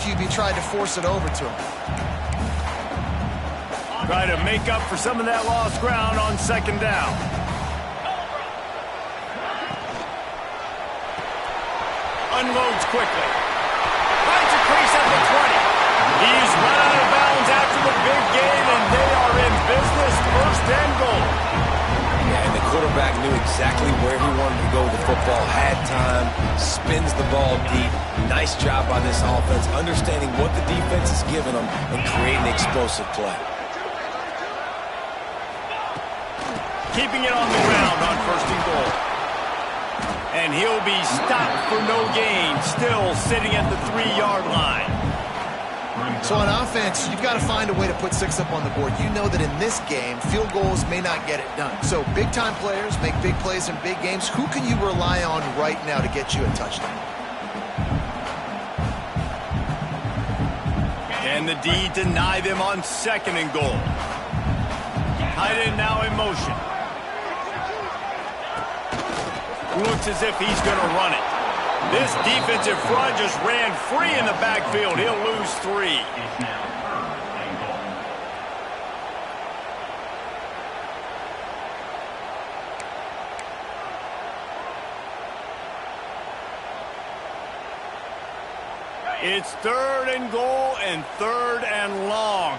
QB tried to force it over to him. Try to make up for some of that lost ground on second down. Unloads quickly. Finds a crease at the 20. He's run out of bounds after the big game, and they are in business. First and goal. Yeah, and the quarterback knew exactly where he wanted to go with the football, had time, spins the ball deep. Nice job by this offense, understanding what the defense is giving them and creating explosive play. Keeping it on the ground on first and goal. And he'll be stopped for no gain, still sitting at the 3-yard line. So on offense, you've got to find a way to put 6 up on the board. You know that in this game, field goals may not get it done. So big-time players make big plays in big games. Who can you rely on right now to get you a touchdown? And the D deny them on second and goal. Tight end now in motion. Looks as if he's going to run it. This defensive front just ran free in the backfield. He'll lose 3. It's third and goal and third and long.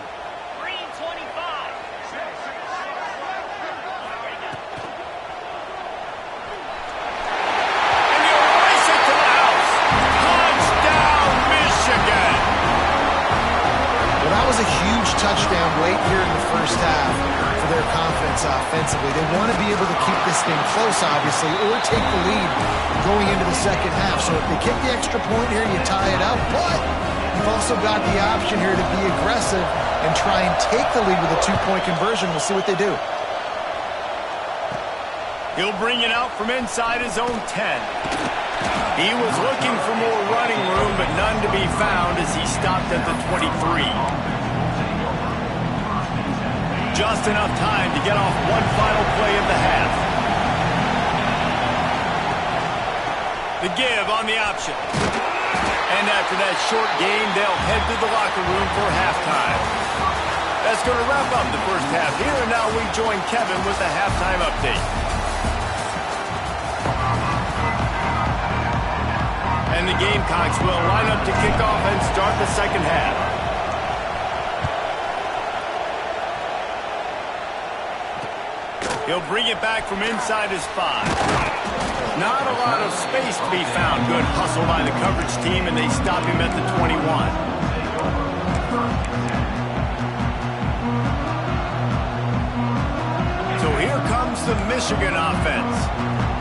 A huge touchdown late here in the first half for their confidence offensively. They want to be able to keep this thing close, obviously, or take the lead going into the second half. So if they kick the extra point here, you tie it up. But you've also got the option here to be aggressive and try and take the lead with a 2-point conversion. We'll see what they do. He'll bring it out from inside his own 10. He was looking for more running room, but none to be found as he stopped at the 23. Just enough time to get off one final play of the half. The give on the option. And after that short game, they'll head to the locker room for halftime. That's going to wrap up the first half here, and now we join Kevin with the halftime update. And the Gamecocks will line up to kick off and start the second half. He'll bring it back from inside his 5. Not a lot of space to be found. Good hustle by the coverage team, and they stop him at the 21. So here comes the Michigan offense.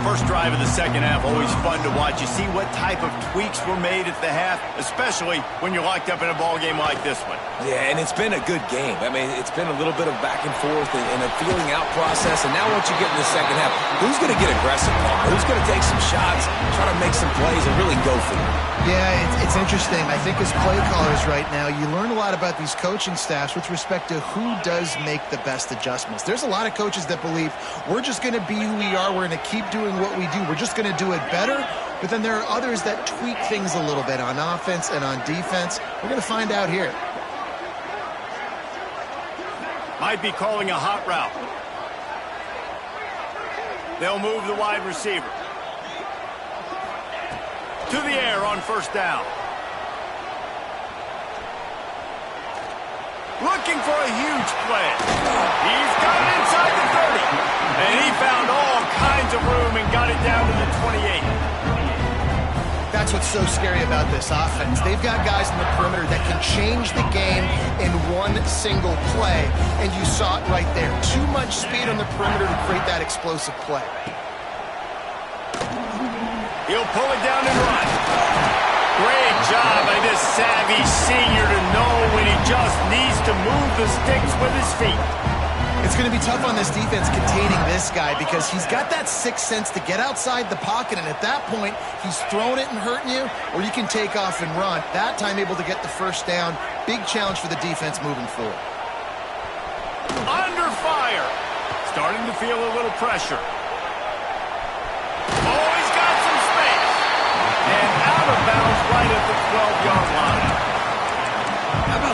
First drive of the second half, always fun to watch. You see what type of tweaks were made at the half, especially when you're locked up in a ball game like this one. Yeah, and it's been a good game. I mean, it's been a little bit of back and forth and a feeling out process. And now once you get in the second half, who's going to get aggressive, Paul? Who's going to take some shots, try to make some plays, and really go for it? Yeah, it's interesting. I think as play callers right now, you learn a lot about these coaching staffs with respect to who does make the best adjustments. There's a lot of coaches that believe we're just going to be who we are. We're going to keep doing what we do. We're just going to do it better. But then there are others that tweak things a little bit on offense and on defense. We're going to find out here. Might be calling a hot route. They'll move the wide receiver. To the air on first down. Looking for a huge play. He's got it inside the 30. And he found all kinds of room and got it down to the 28. That's what's so scary about this offense. They've got guys in the perimeter that can change the game in one single play. And you saw it right there. Too much speed on the perimeter to create that explosive play. He'll pull it down and run. Great job by this savvy senior to know when he just needs to move the sticks with his feet. It's going to be tough on this defense containing this guy because he's got that sixth sense to get outside the pocket, and at that point, he's throwing it and hurting you, or you can take off and run. That time able to get the first down. Big challenge for the defense moving forward. Under fire. Starting to feel a little pressure. Oh, he's got some space. And out of bounds right at the 12-yard line.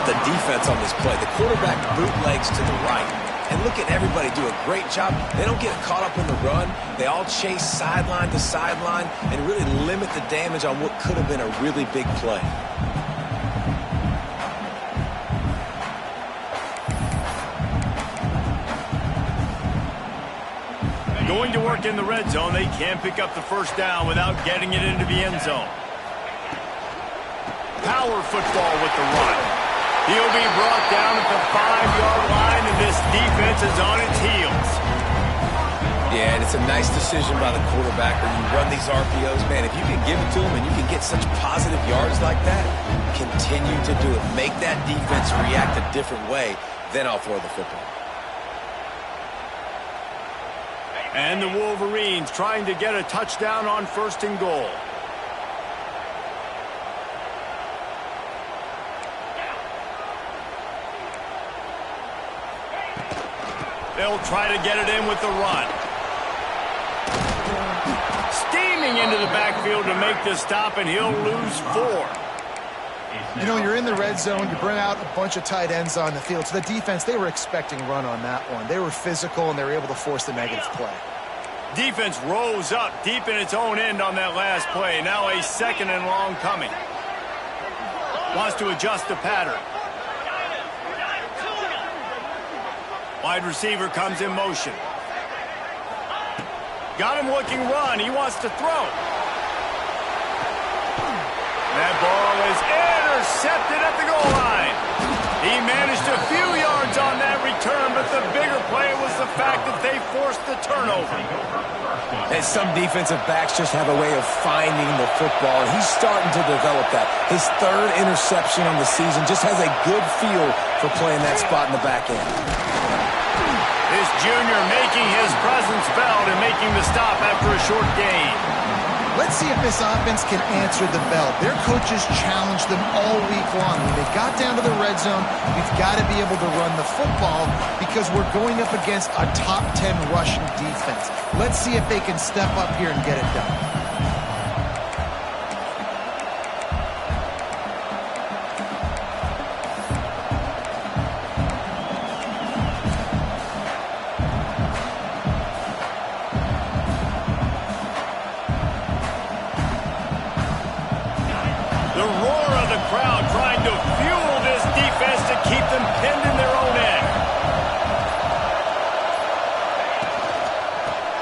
about the defense on this play? The quarterback bootlegs to the right. And look at everybody do a great job. They don't get caught up in the run. They all chase sideline to sideline and really limit the damage on what could have been a really big play. Going to work in the red zone. They can't pick up the first down without getting it into the end zone. Power football with the run. He'll be brought down at the 5-yard line, and this defense is on its heels. Yeah, and it's a nice decision by the quarterback when you run these RPOs. Man, if you can give it to him and you can get such positive yards like that, continue to do it. Make that defense react a different way, then I'll throw the football. And the Wolverines trying to get a touchdown on 1st and goal. They'll try to get it in with the run. Steaming into the backfield to make the stop, and he'll lose 4. You know, you're in the red zone, you bring out a bunch of tight ends on the field. So the defense, they were expecting run on that one. They were physical, and they were able to force the negative play. Defense rose up deep in its own end on that last play. Now a 2nd and long coming. Wants to adjust the pattern. Wide receiver comes in motion. Got him looking run. He wants to throw. That ball is intercepted at the goal line. He managed a few yards on that return, but the bigger play was the fact that they forced the turnover. And some defensive backs just have a way of finding the football, and he's starting to develop that. His 3rd interception on the season, just has a good feel for playing that spot in the back end. This junior making his presence felt and making the stop after a short gain. Let's see if this offense can answer the bell. Their coaches challenged them all week long. When they got down to the red zone, we've got to be able to run the football because we're going up against a top 10 rushing defense. Let's see if they can step up here and get it done.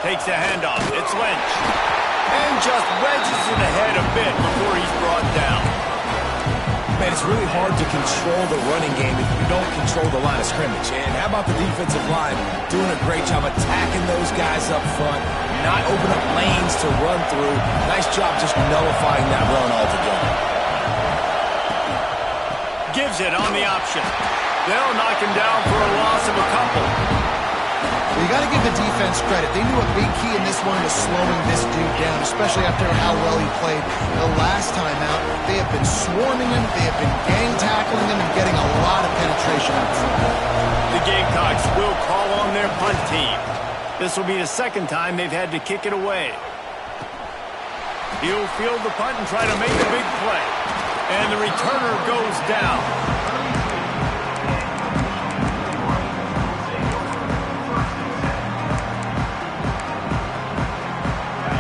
Takes a handoff. It's Lynch. And just wedges it ahead a bit before he's brought down. Man, it's really hard to control the running game if you don't control the line of scrimmage. And how about the defensive line doing a great job attacking those guys up front, not open up lanes to run through. Nice job just nullifying that run altogether. Gives it on the option. They'll knock him down for a loss of a couple. You got to give the defense credit. They knew a big key in this one was slowing this dude down, especially after how well he played the last time out. They have been swarming him. They have been gang tackling him and getting a lot of penetration out of football. The Gamecocks will call on their punt team. This will be the 2nd time they've had to kick it away. He'll field the punt and try to make a big play. And the returner goes down.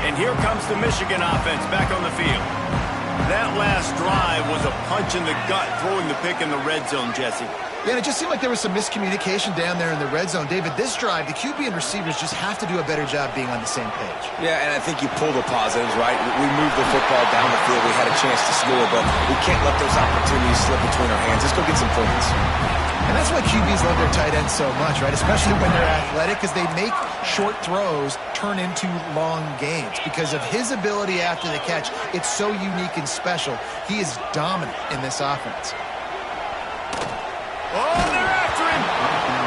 And here comes the Michigan offense back on the field. That last drive was a punch in the gut, throwing the pick in the red zone, Jesse. Yeah, and it just seemed like there was some miscommunication down there in the red zone. David, this drive, the QB and receivers just have to do a better job being on the same page. Yeah, and I think you pull the positives, right? We moved the football down the field. We had a chance to score, but we can't let those opportunities slip between our hands. Let's go get some points. And that's why QBs love their tight ends so much, right? Especially when they're athletic, because they make short throws turn into long gains. Because of his ability after the catch, it's so unique and special. He is dominant in this offense. Oh, they're after him!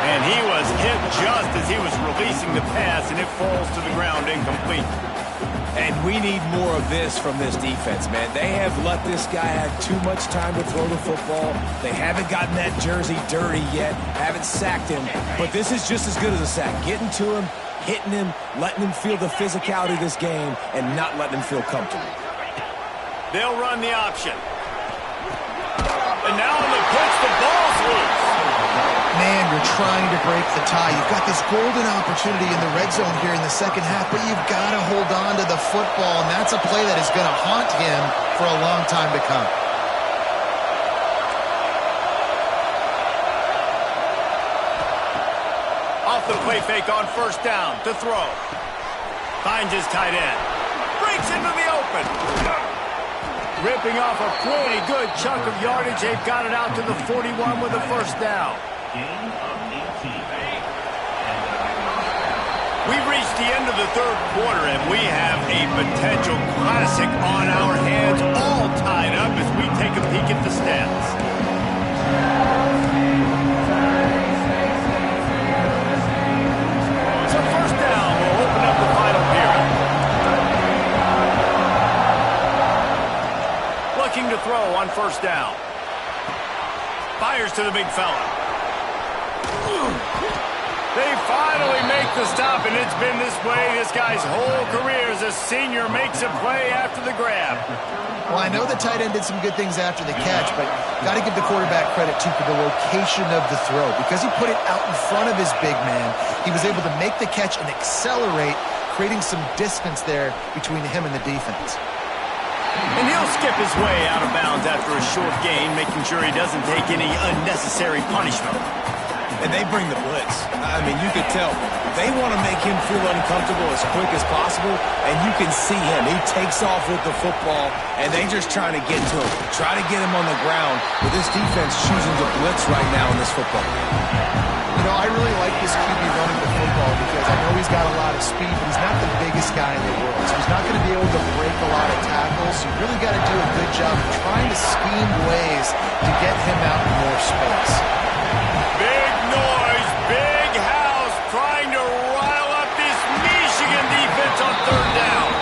And he was hit just as he was releasing the pass, and it falls to the ground incomplete. And we need more of this from this defense, man. They have let this guy have too much time to throw the football. They haven't gotten that jersey dirty yet, haven't sacked him. But this is just as good as a sack. Getting to him, hitting him, letting him feel the physicality of this game, and not letting him feel comfortable. They'll run the option. And now on the pitch, the ball trying to break the tie. You've got this golden opportunity in the red zone here in the second half, but you've got to hold on to the football, and that's a play that is going to haunt him for a long time to come. Off the play fake on first down to throw. Finds his tight end. Breaks into the open. Ripping off a pretty good chunk of yardage. They've got it out to the 41 with a first down. We've reached the end of the third quarter, and we have a potential classic on our hands, all tied up as we take a peek at the stats. So first down will open up the final period. Looking to throw on first down. Fires to the big fella. They finally make the stop, and it's been this way this guy's whole career as a senior makes a play after the grab. Well, I know the tight end did some good things after the catch, but got to give the quarterback credit, too, for the location of the throw. Because he put it out in front of his big man, he was able to make the catch and accelerate, creating some distance there between him and the defense. And he'll skip his way out of bounds after a short gain, making sure he doesn't take any unnecessary punishment. And they bring the blitz. I mean, you could tell. They want to make him feel uncomfortable as quick as possible, and you can see him. He takes off with the football, and they just trying to get to him, try to get him on the ground, but this defense choosing to blitz right now in this football game. You know, I really like this QB running the football because I know he's got a lot of speed, but he's not the biggest guy in the world, so he's not going to be able to break a lot of tackles. You really got to do a good job of trying to scheme ways to get him out in more space. Big noise, big house, trying to rile up this Michigan defense on third down.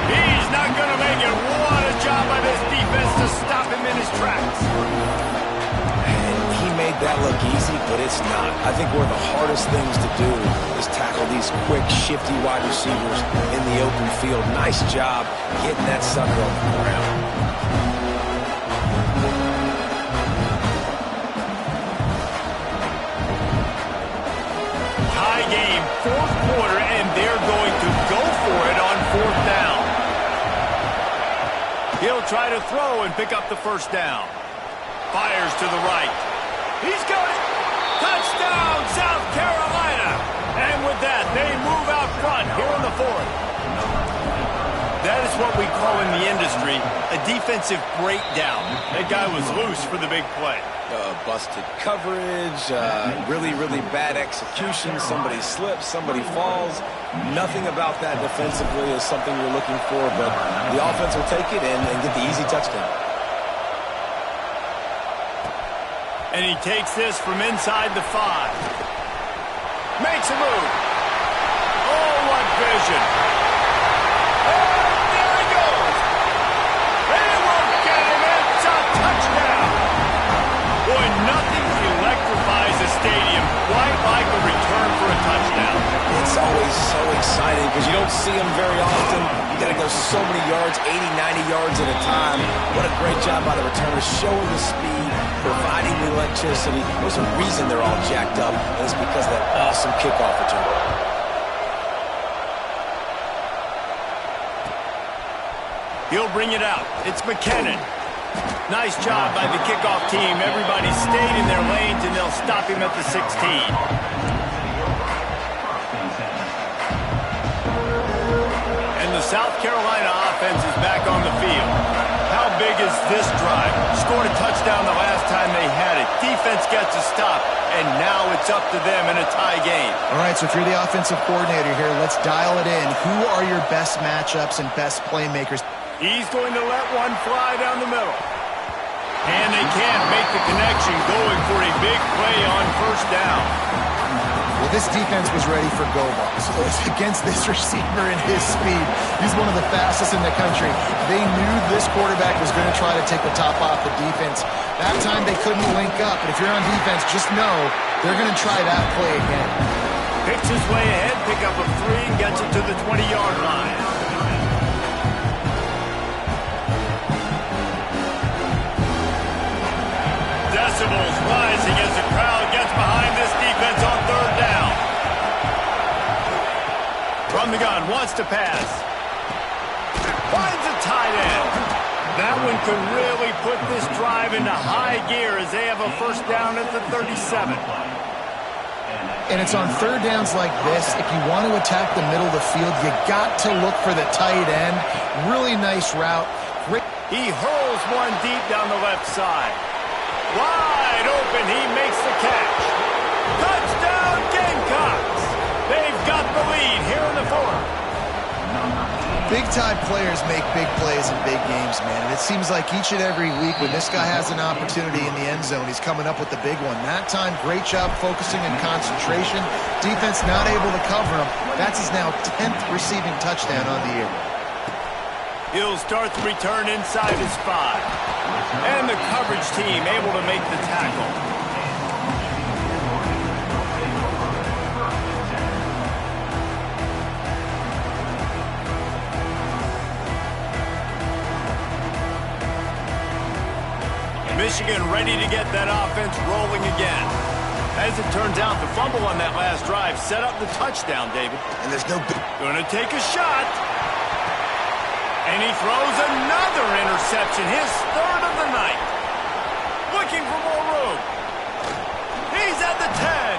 He's not going to make it. What a job by this defense to stop him in his tracks. And he made that look easy, but it's not. I think one of the hardest things to do is tackle these quick, shifty wide receivers in the open field. Nice job getting that sucker off the ground. Game, fourth quarter, and they're going to go for it on fourth down. He'll try to throw and pick up the first down. Fires to the right. He's got it. Touchdown, South Carolina. And with that, they move out front here in the fourth. That is what we call in the industry a defensive breakdown. That guy was loose for the big play. Busted coverage, really, really bad execution. Somebody slips, somebody falls. Nothing about that defensively is something you're looking for, but the offense will take it and get the easy touchdown. And he takes this from inside the 5. Makes a move. Oh, what vision. And there he goes. They will get him. It's a touchdown. Boy, nothing electrifies a stadium quite like a return for a touchdown. It's always so exciting because you don't see them very often. You got to go so many yards, 80, 90 yards at a time. What a great job by the returners, showing the speed, providing the electricity. There's a reason they're all jacked up, and it's because of that awesome kickoff return. He'll bring it out. It's McKinnon. Nice job by the kickoff team. Everybody stayed in their lanes, and they'll stop him at the 16. And the South Carolina offense is back on the field. How big is this drive? Scored a touchdown the last time they had it. Defense gets a stop, and now it's up to them in a tie game. All right, so if you're the offensive coordinator here, let's dial it in. Who are your best matchups and best playmakers? He's going to let one fly down the middle. And they can't make the connection, going for a big play on first down. Well, this defense was ready for go balls. Against this receiver and his speed. He's one of the fastest in the country. They knew this quarterback was going to try to take the top off the defense. That time they couldn't link up, but if you're on defense, just know they're going to try that play again. Picks his way ahead, pick up a 3, and gets it to the 20-yard line. Decibels rising as the crowd gets behind this defense. defense on third down. From the gun, wants to pass. Finds a tight end. That one could really put this drive into high gear as they have a first down at the 37. And it's on third downs like this. If you want to attack the middle of the field, you got to look for the tight end. Really nice route. Great. He hurls one deep down the left side. Wide open, he makes the catch. Touchdown, Gamecocks! They've got the lead here in the fourth. Big-time players make big plays in big games, man. And it seems like each and every week when this guy has an opportunity in the end zone, he's coming up with the big one. That time, great job focusing and concentration. Defense not able to cover him. That's his now 10th receiving touchdown on the year. He'll start the return inside his 5. And the coverage team able to make the tackle. Michigan ready to get that offense rolling again. As it turns out, the fumble on that last drive set up the touchdown, David. And there's no... Gonna take a shot. And he throws another interception, his third of the night. Looking for more room. He's at the 10.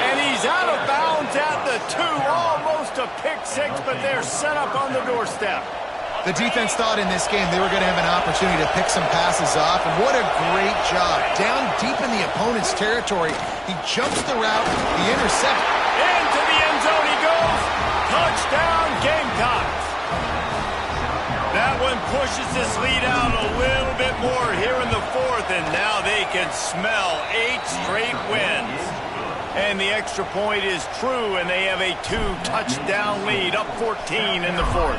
And he's out of bounds at the 2. Almost a pick 6, but they're set up on the doorstep. The defense thought in this game they were going to have an opportunity to pick some passes off, and what a great job. Down deep in the opponent's territory, he jumps the route, the intercept. Into the end zone he goes. Touchdown, Gamecocks. That one pushes this lead out a little bit more here in the fourth, and now they can smell 8 straight wins. And the extra point is true, and they have a 2-touchdown lead, up 14 in the fourth.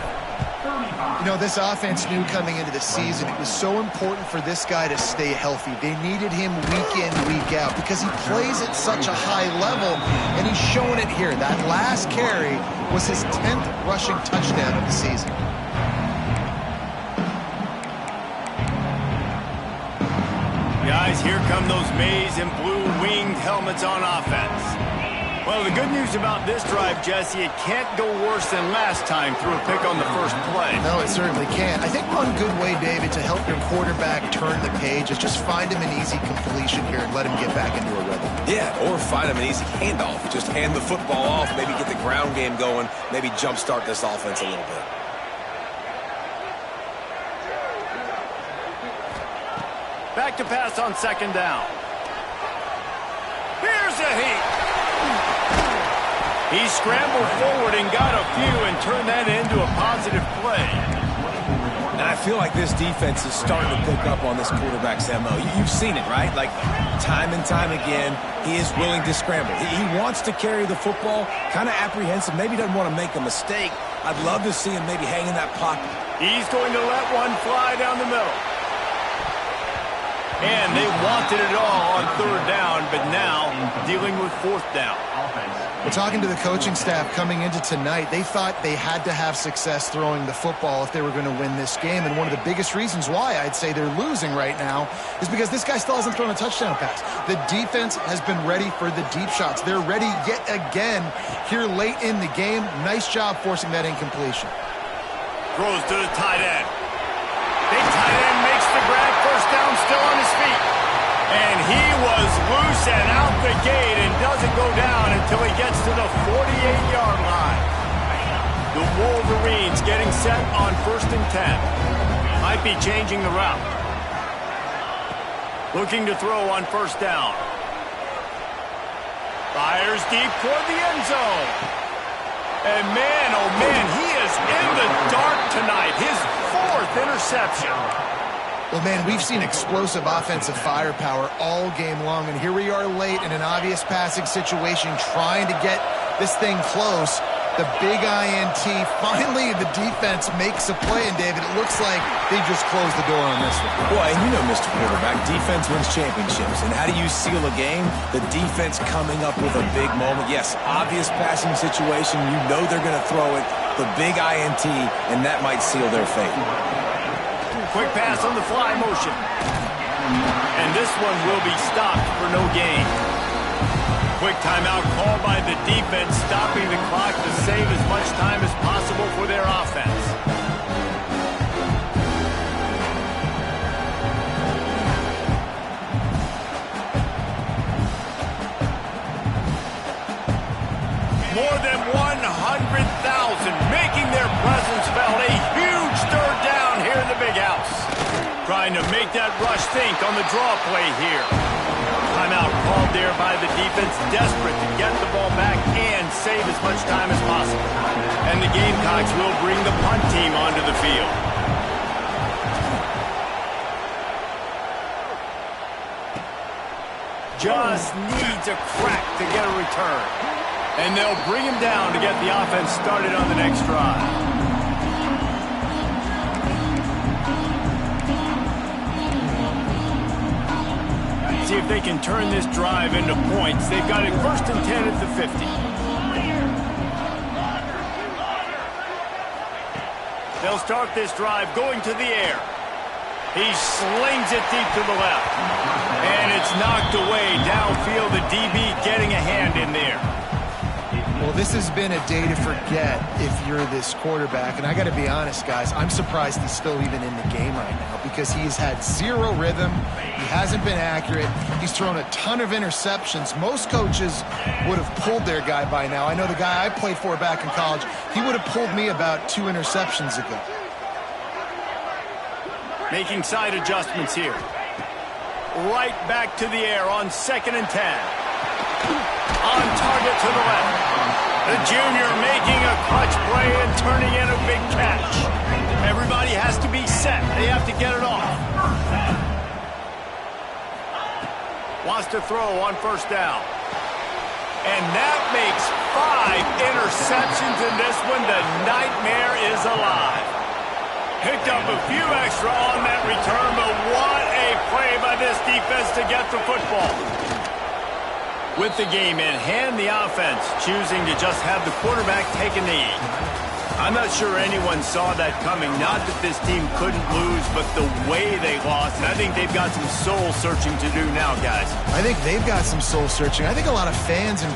You know, this offense knew coming into the season it was so important for this guy to stay healthy. They needed him week in, week out because he plays at such a high level, and he's showing it here. That last carry was his 10th rushing touchdown of the season. Guys, here come those maize and blue winged helmets on offense. Well, the good news about this drive, Jesse, it can't go worse than last time through a pick on the first play. No, it certainly can't. I think one good way, David, to help your quarterback turn the page is just find him an easy completion here and let him get back into a rhythm. Yeah, or find him an easy handoff. Just hand the football off, maybe get the ground game going, maybe jumpstart this offense a little bit. Back to pass on second down. Here's a heat. He scrambled forward and got a few and turned that into a positive play. And I feel like this defense is starting to pick up on this quarterback's MO. You've seen it, right? Like, time and time again, he is willing to scramble. He wants to carry the football, kind of apprehensive, maybe doesn't want to make a mistake. I'd love to see him maybe hang in that pocket. He's going to let one fly down the middle. And they wanted it all on third down, but now dealing with fourth down. Well, talking to the coaching staff coming into tonight, they thought they had to have success throwing the football if they were going to win this game. And one of the biggest reasons why I'd say they're losing right now is because this guy still hasn't thrown a touchdown pass. The defense has been ready for the deep shots. They're ready yet again here late in the game. Nice job forcing that incompletion. Throws to the tight end. Big tight end makes the grab. First down, still on his feet. And he was loose and out the gate and doesn't go down until he gets to the 48-yard line. The Wolverines getting set on 1st and 10. Might be changing the route. Looking to throw on 1st down. Fires deep toward the end zone. And man, oh man, he is in the dark tonight. His 4th interception. Well, man, we've seen explosive offensive firepower all game long, and here we are late in an obvious passing situation trying to get this thing close. The big INT. Finally, the defense makes a play, and David, it looks like they just closed the door on this one. Boy, and you know, Mr. Quarterback, defense wins championships. And how do you seal a game? The defense coming up with a big moment. Yes, obvious passing situation. You know they're going to throw it. The big INT, and that might seal their fate. Quick pass on the fly motion. And this one will be stopped for no gain. Quick timeout called by the defense, stopping the clock to save as much time as possible for their offense. More than 100,000 making their presence felt. A huge third down here in the big house. Trying to make that rush think on the draw play here. Timeout called there by the defense, desperate to get the ball back and save as much time as possible. And the Gamecocks will bring the punt team onto the field. Just needs a crack to get a return. And they'll bring him down to get the offense started on the next drive. See if they can turn this drive into points. They've got it 1st and 10 at the 50. They'll start this drive going to the air. He slings it deep to the left. And it's knocked away downfield. The DB getting a hand in there. Well, this has been a day to forget if you're this quarterback. And I got to be honest, guys, I'm surprised he's still even in the game right now because he's had zero rhythm. He hasn't been accurate. He's thrown a ton of interceptions. Most coaches would have pulled their guy by now. I know the guy I played for back in college, he would have pulled me about 2 interceptions ago. Making side adjustments here. Right back to the air on 2nd and 10. On target to the left. The junior making a clutch play and turning in a big catch. Everybody has to be set. They have to get it off. Wants to throw on 1st down. And that makes 5 interceptions in this one. The nightmare is alive. Picked up a few extra on that return, but what a play by this defense to get the football. With the game in hand, the offense choosing to just have the quarterback take a knee. I'm not sure anyone saw that coming. Not that this team couldn't lose, but the way they lost. And I think they've got some soul searching to do now, guys. I think they've got some soul searching. I think a lot of fans and